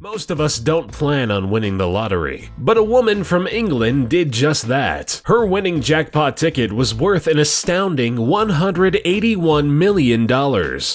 Most of us don't plan on winning the lottery, but a woman from England did just that. Her winning jackpot ticket was worth an astounding $181 million.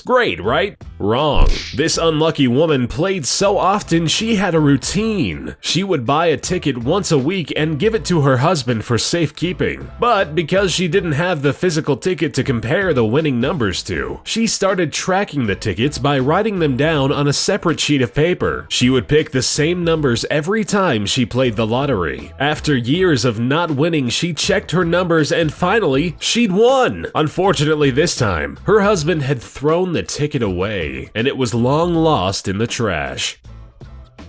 Great, right? Wrong. This unlucky woman played so often she had a routine. She would buy a ticket once a week and give it to her husband for safekeeping. But because she didn't have the physical ticket to compare the winning numbers to, she started tracking the tickets by writing them down on a separate sheet of paper. She would pick the same numbers every time she played the lottery. After years of not winning, she checked her numbers and finally, she'd won! Unfortunately this time, her husband had thrown the ticket away, and it was long lost in the trash.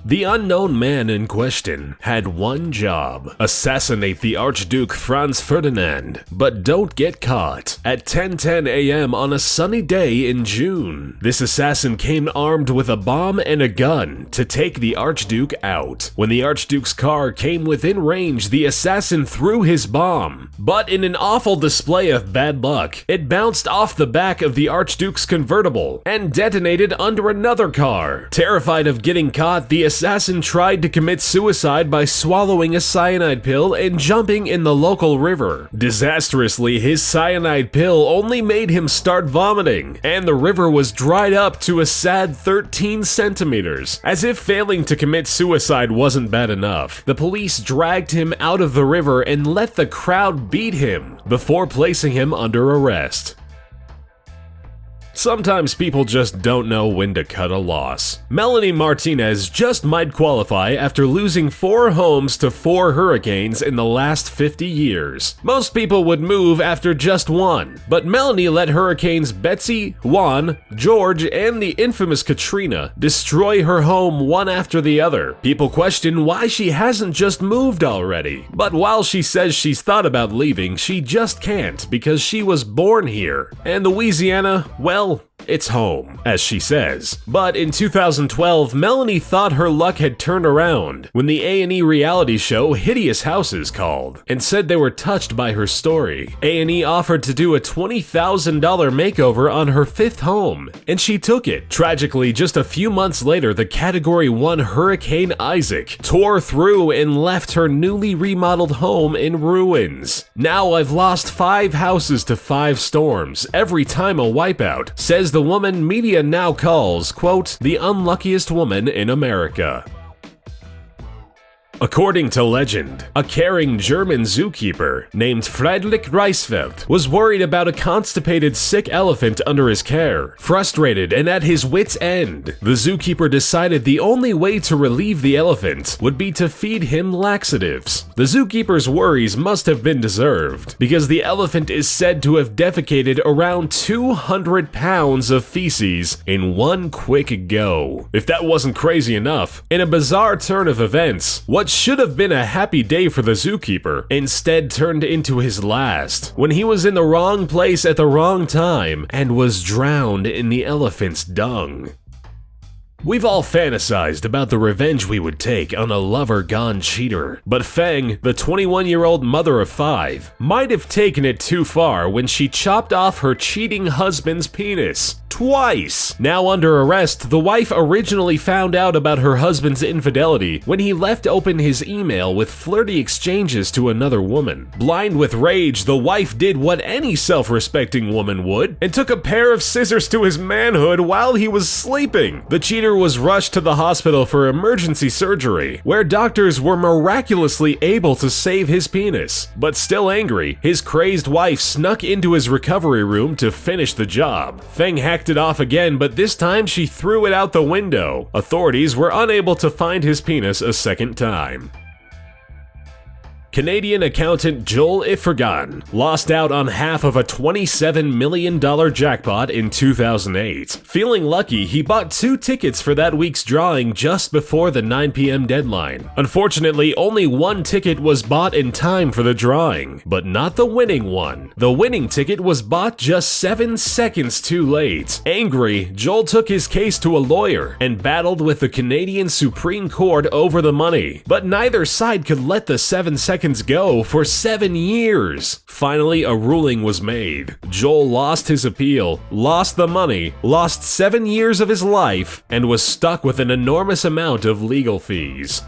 The unknown man in question had one job: assassinate the Archduke Franz Ferdinand, but don't get caught. At 10:10 a.m. on a sunny day in June, this assassin came armed with a bomb and a gun to take the Archduke out. When the Archduke's car came within range, the assassin threw his bomb, but in an awful display of bad luck, it bounced off the back of the Archduke's convertible and detonated under another car. Terrified of getting caught, the assassin tried to commit suicide by swallowing a cyanide pill and jumping in the local river. Disastrously, his cyanide pill only made him start vomiting, and the river was dried up to a sad 13 centimeters. As if failing to commit suicide wasn't bad enough, the police dragged him out of the river and let the crowd beat him before placing him under arrest. Sometimes people just don't know when to cut a loss. Melanie Martinez just might qualify after losing 4 homes to 4 hurricanes in the last 50 years. Most people would move after just one, but Melanie let hurricanes Betsy, Juan, George, and the infamous Katrina destroy her home one after the other. People question why she hasn't just moved already. But while she says she's thought about leaving, she just can't because she was born here. And Louisiana, well, it's home, as she says. But in 2012, Melanie thought her luck had turned around when the A&E reality show Hideous Houses called and said they were touched by her story. A&E offered to do a $20,000 makeover on her 5th home, and she took it. Tragically, just a few months later, the Category 1 Hurricane Isaac tore through and left her newly remodeled home in ruins. Now I've lost 5 houses to 5 storms, every time a wipeout, says the woman media now calls, quote, the unluckiest woman in America. According to legend, a caring German zookeeper named Friedrich Reisfeld was worried about a constipated sick elephant under his care. Frustrated and at his wit's end, the zookeeper decided the only way to relieve the elephant would be to feed him laxatives. The zookeeper's worries must have been deserved, because the elephant is said to have defecated around 200 pounds of feces in one quick go. If that wasn't crazy enough, in a bizarre turn of events, what should have been a happy day for the zookeeper instead turned into his last, when he was in the wrong place at the wrong time and was drowned in the elephant's dung. We've all fantasized about the revenge we would take on a lover-gone cheater, but Feng, the 21-year-old mother of 5, might have taken it too far when she chopped off her cheating husband's penis. Twice! Now under arrest, the wife originally found out about her husband's infidelity when he left open his email with flirty exchanges to another woman. Blind with rage, the wife did what any self-respecting woman would and took a pair of scissors to his manhood while he was sleeping. The cheater was rushed to the hospital for emergency surgery, where doctors were miraculously able to save his penis. But still angry, his crazed wife snuck into his recovery room to finish the job. Feng hacked it off again, but this time she threw it out the window. Authorities were unable to find his penis a second time. Canadian accountant Joel Iffergan lost out on half of a $27 million jackpot in 2008. Feeling lucky, he bought 2 tickets for that week's drawing just before the 9 p.m. deadline. Unfortunately, only 1 ticket was bought in time for the drawing, but not the winning one. The winning ticket was bought just 7 seconds too late. Angry, Joel took his case to a lawyer and battled with the Canadian Supreme Court over the money, but neither side could let the 7 seconds seconds go for 7 years. Finally, a ruling was made. Joel lost his appeal, lost the money, lost 7 years of his life, and was stuck with an enormous amount of legal fees.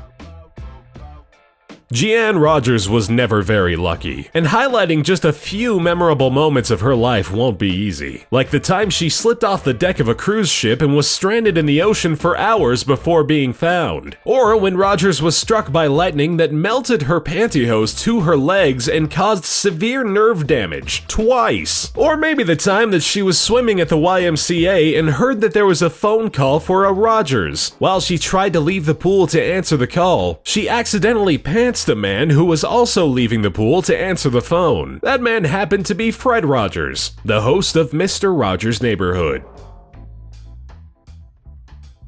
Jeanne Rogers was never very lucky, and highlighting just a few memorable moments of her life won't be easy. Like the time she slipped off the deck of a cruise ship and was stranded in the ocean for hours before being found. Or when Rogers was struck by lightning that melted her pantyhose to her legs and caused severe nerve damage, twice. Or maybe the time that she was swimming at the YMCA and heard that there was a phone call for a Rogers. While she tried to leave the pool to answer the call, she accidentally pantsed a man who was also leaving the pool to answer the phone. That man happened to be Fred Rogers, the host of Mr. Rogers' Neighborhood.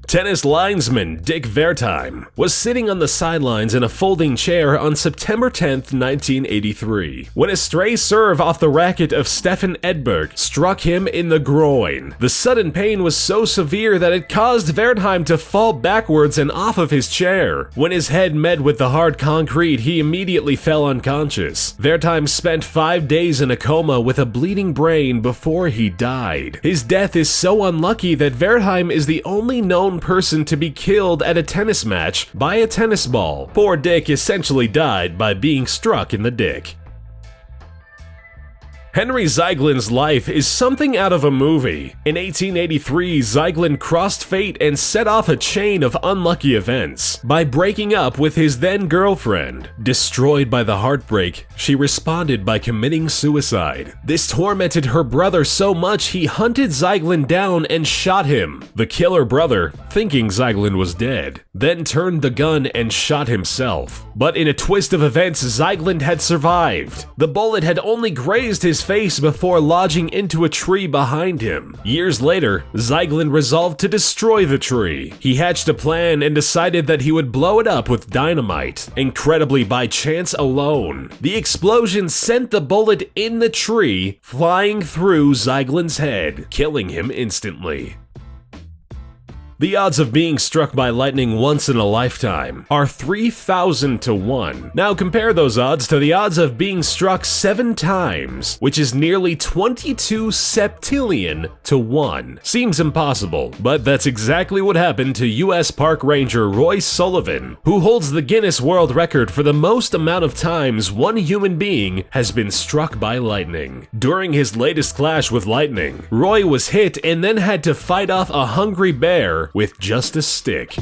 Tennis linesman Dick Wertheim was sitting on the sidelines in a folding chair on September 10, 1983, when a stray serve off the racket of Stefan Edberg struck him in the groin. The sudden pain was so severe that it caused Wertheim to fall backwards and off of his chair. When his head met with the hard concrete, he immediately fell unconscious. Wertheim spent 5 days in a coma with a bleeding brain before he died. His death is so unlucky that Wertheim is the only known person to be killed at a tennis match by a tennis ball. Poor Dick essentially died by being struck in the dick. Henry Zeiglin's life is something out of a movie. In 1883, Zeiglin crossed fate and set off a chain of unlucky events by breaking up with his then-girlfriend. Destroyed by the heartbreak, she responded by committing suicide. This tormented her brother so much he hunted Zeiglin down and shot him. The killer brother, thinking Zeiglin was dead, then turned the gun and shot himself. But in a twist of events, Zeiglin had survived. The bullet had only grazed his face before lodging into a tree behind him. Years later, Zeiglin resolved to destroy the tree. He hatched a plan and decided that he would blow it up with dynamite. Incredibly, by chance alone, the explosion sent the bullet in the tree flying through Zeiglin's head, killing him instantly. The odds of being struck by lightning once in a lifetime are 3,000 to 1. Now compare those odds to the odds of being struck 7 times, which is nearly 22 septillion to 1. Seems impossible, but that's exactly what happened to US Park Ranger Roy Sullivan, who holds the Guinness World Record for the most amount of times one human being has been struck by lightning. During his latest clash with lightning, Roy was hit and then had to fight off a hungry bear with just a stick.